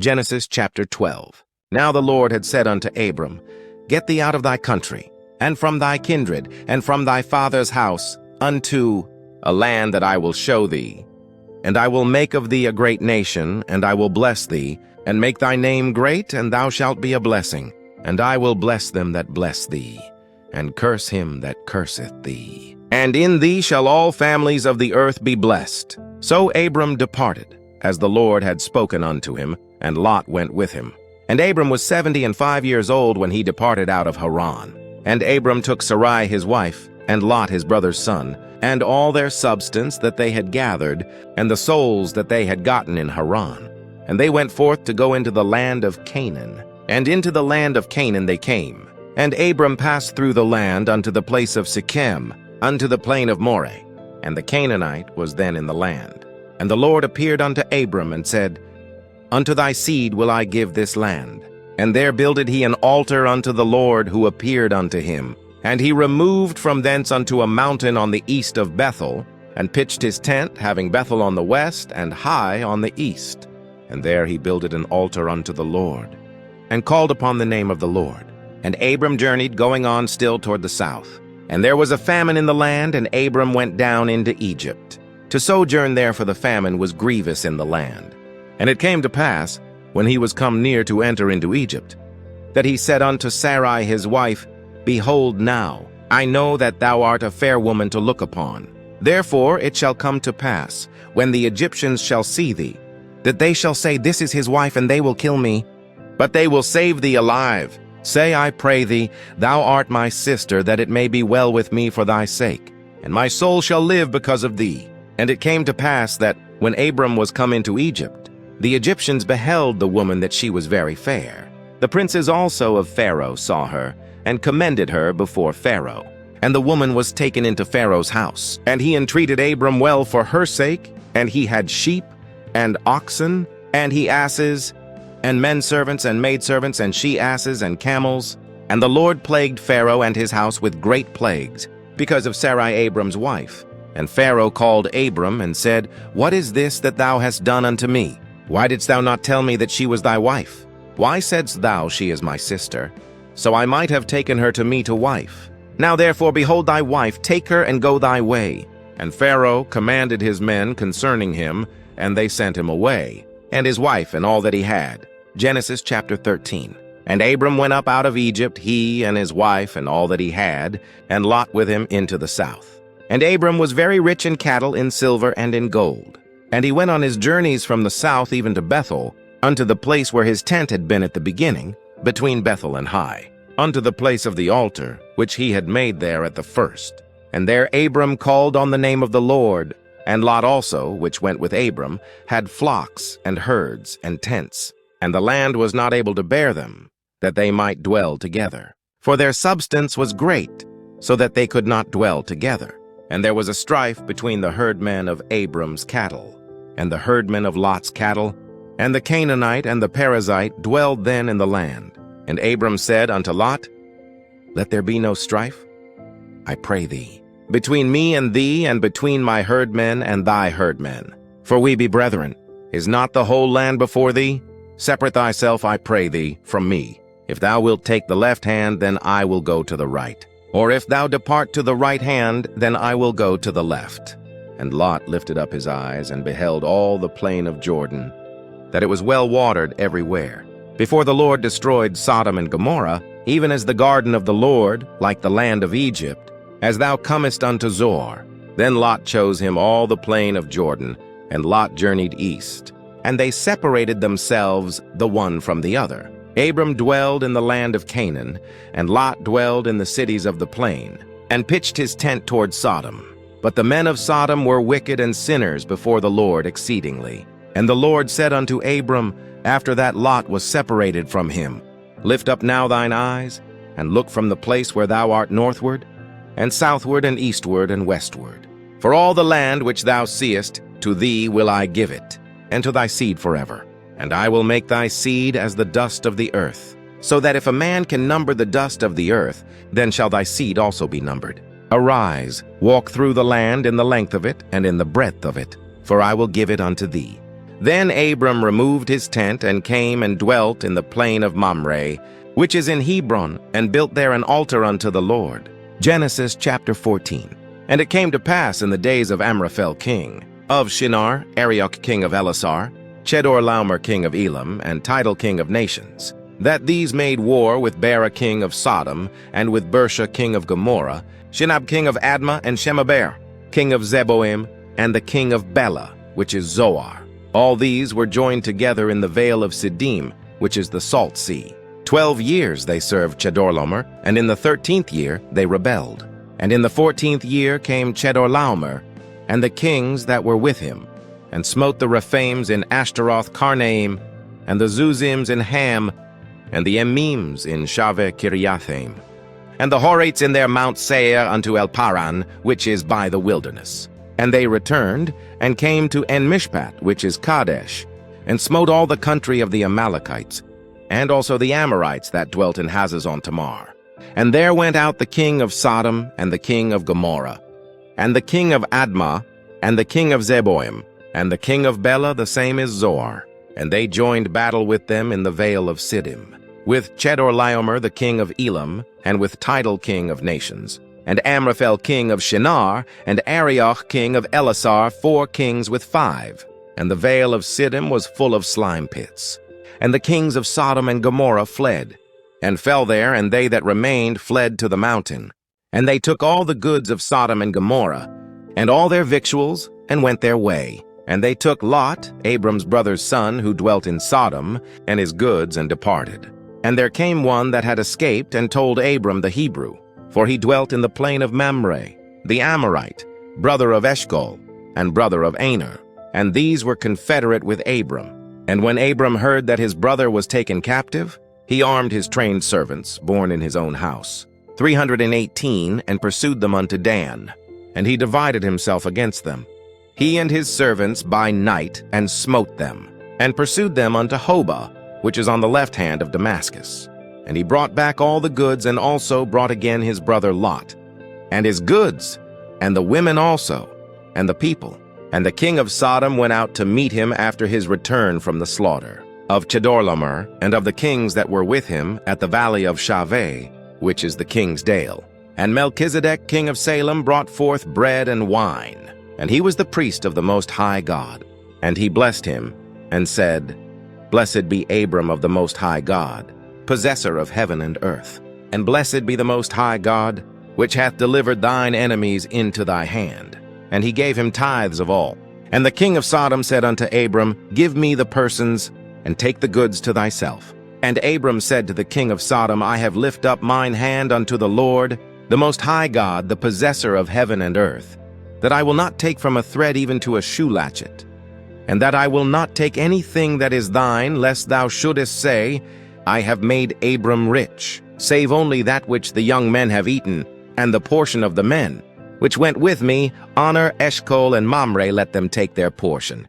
Genesis chapter 12. Now the Lord had said unto Abram, Get thee out of thy country, and from thy kindred, and from thy father's house, unto a land that I will show thee. And I will make of thee a great nation, and I will bless thee, and make thy name great, and thou shalt be a blessing. And I will bless them that bless thee, and curse him that curseth thee. And in thee shall all families of the earth be blessed. So Abram departed, as the Lord had spoken unto him, and Lot went with him. And Abram was 75 years old when he departed out of Haran. And Abram took Sarai his wife, and Lot his brother's son, and all their substance that they had gathered, and the souls that they had gotten in Haran. And they went forth to go into the land of Canaan. And into the land of Canaan they came. And Abram passed through the land unto the place of Shechem, unto the plain of Moreh. And the Canaanite was then in the land. And the Lord appeared unto Abram, and said, Unto thy seed will I give this land. And there builded he an altar unto the Lord who appeared unto him. And he removed from thence unto a mountain on the east of Bethel, and pitched his tent, having Bethel on the west, and Hai on the east. And there he builded an altar unto the Lord, and called upon the name of the Lord. And Abram journeyed, going on still toward the south. And there was a famine in the land, and Abram went down into Egypt, to sojourn there, for the famine was grievous in the land. And it came to pass, when he was come near to enter into Egypt, that he said unto Sarai his wife, Behold now, I know that thou art a fair woman to look upon. Therefore it shall come to pass, when the Egyptians shall see thee, that they shall say, This is his wife, and they will kill me. But they will save thee alive. Say, I pray thee, Thou art my sister, that it may be well with me for thy sake. And my soul shall live because of thee. And it came to pass that, when Abram was come into Egypt, the Egyptians beheld the woman that she was very fair. The princes also of Pharaoh saw her, and commended her before Pharaoh. And the woman was taken into Pharaoh's house. And he entreated Abram well for her sake, and he had sheep, and oxen, and he asses, and men servants, and maidservants, and she-asses, and camels. And the Lord plagued Pharaoh and his house with great plagues, because of Sarai Abram's wife. And Pharaoh called Abram, and said, What is this that thou hast done unto me? Why didst thou not tell me that she was thy wife? Why saidst thou, She is my sister? So I might have taken her to me to wife. Now therefore, behold thy wife, take her, and go thy way. And Pharaoh commanded his men concerning him, and they sent him away, and his wife, and all that he had. Genesis chapter 13. And Abram went up out of Egypt, he and his wife, and all that he had, and Lot with him into the south. And Abram was very rich in cattle, in silver, and in gold. And he went on his journeys from the south even to Bethel, unto the place where his tent had been at the beginning, between Bethel and Hai, unto the place of the altar, which he had made there at the first. And there Abram called on the name of the Lord. And Lot also, which went with Abram, had flocks, and herds, and tents. And the land was not able to bear them, that they might dwell together. For their substance was great, so that they could not dwell together. And there was a strife between the herdmen of Abram's cattle, and the herdmen of Lot's cattle. And the Canaanite and the Perizzite dwelled then in the land. And Abram said unto Lot, Let there be no strife, I pray thee, between me and thee, and between my herdmen and thy herdmen. For we be brethren. Is not the whole land before thee? Separate thyself, I pray thee, from me. If thou wilt take the left hand, then I will go to the right. Or if thou depart to the right hand, then I will go to the left. And Lot lifted up his eyes, and beheld all the plain of Jordan, that it was well watered everywhere. Before the Lord destroyed Sodom and Gomorrah, even as the garden of the Lord, like the land of Egypt, as thou comest unto Zoar. Then Lot chose him all the plain of Jordan, and Lot journeyed east. And they separated themselves the one from the other. Abram dwelled in the land of Canaan, and Lot dwelled in the cities of the plain, and pitched his tent toward Sodom. But the men of Sodom were wicked and sinners before the Lord exceedingly. And the Lord said unto Abram, after that Lot was separated from him, Lift up now thine eyes, and look from the place where thou art northward, and southward, and eastward, and westward. For all the land which thou seest, to thee will I give it, and to thy seed forever. And I will make thy seed as the dust of the earth, so that if a man can number the dust of the earth, then shall thy seed also be numbered. Arise, walk through the land in the length of it, and in the breadth of it, for I will give it unto thee. Then Abram removed his tent and came and dwelt in the plain of Mamre, which is in Hebron, and built there an altar unto the Lord. Genesis chapter 14. And it came to pass in the days of Amraphel king, of Shinar, Arioch king of Elasar, Chedorlaomer king of Elam, and Tidal king of nations, that these made war with Bera king of Sodom, and with Bersha king of Gomorrah, Shinab king of Admah, and Shemaber king of Zeboim, and the king of Bela, which is Zoar. All these were joined together in the vale of Siddim, which is the Salt Sea. 12 years they served Chedorlaomer, and in the 13th year they rebelled. And in the 14th year came Chedorlaomer, and the kings that were with him, and smote the Rephaims in Ashtaroth Karnaim, and the Zuzims in Ham, and the Emims in Shaveh Kiriathaim, and the Horites in their Mount Seir unto El Paran, which is by the wilderness. And they returned, and came to En-Mishpat, which is Kadesh, and smote all the country of the Amalekites, and also the Amorites that dwelt in Hazazon Tamar. And there went out the king of Sodom, and the king of Gomorrah, and the king of Admah, and the king of Zeboim, and the king of Bela, the same is Zoar. And they joined battle with them in the vale of Siddim, with Chedorlaomer the king of Elam, and with Tidal king of nations, and Amraphel king of Shinar, and Arioch king of Elasar, 4 kings with 5. And the vale of Siddim was full of slime pits. And the kings of Sodom and Gomorrah fled, and fell there, and they that remained fled to the mountain. And they took all the goods of Sodom and Gomorrah, and all their victuals, and went their way. And they took Lot, Abram's brother's son, who dwelt in Sodom, and his goods, and departed. And there came one that had escaped, and told Abram the Hebrew, for he dwelt in the plain of Mamre, the Amorite, brother of Eshcol, and brother of Aner. And these were confederate with Abram. And when Abram heard that his brother was taken captive, he armed his trained servants, born in his own house, 318, and pursued them unto Dan. And he divided himself against them, he and his servants by night, and smote them, and pursued them unto Hobah, which is on the left hand of Damascus. And he brought back all the goods, and also brought again his brother Lot, and his goods, and the women also, and the people. And the king of Sodom went out to meet him after his return from the slaughter of Chedorlaomer, and of the kings that were with him at the valley of Shaveh, which is the king's dale. And Melchizedek king of Salem brought forth bread and wine, and he was the priest of the Most High God. And he blessed him, and said, Blessed be Abram of the Most High God, possessor of heaven and earth. And blessed be the Most High God, which hath delivered thine enemies into thy hand. And he gave him tithes of all. And the king of Sodom said unto Abram, Give me the persons, and take the goods to thyself. And Abram said to the king of Sodom, I have lifted up mine hand unto the Lord, the Most High God, the possessor of heaven and earth, that I will not take from a thread even to a shoe latchet, and that I will not take anything that is thine, lest thou shouldest say, I have made Abram rich, save only that which the young men have eaten, and the portion of the men, which went with me, Honor, Eshcol, and Mamre, let them take their portion.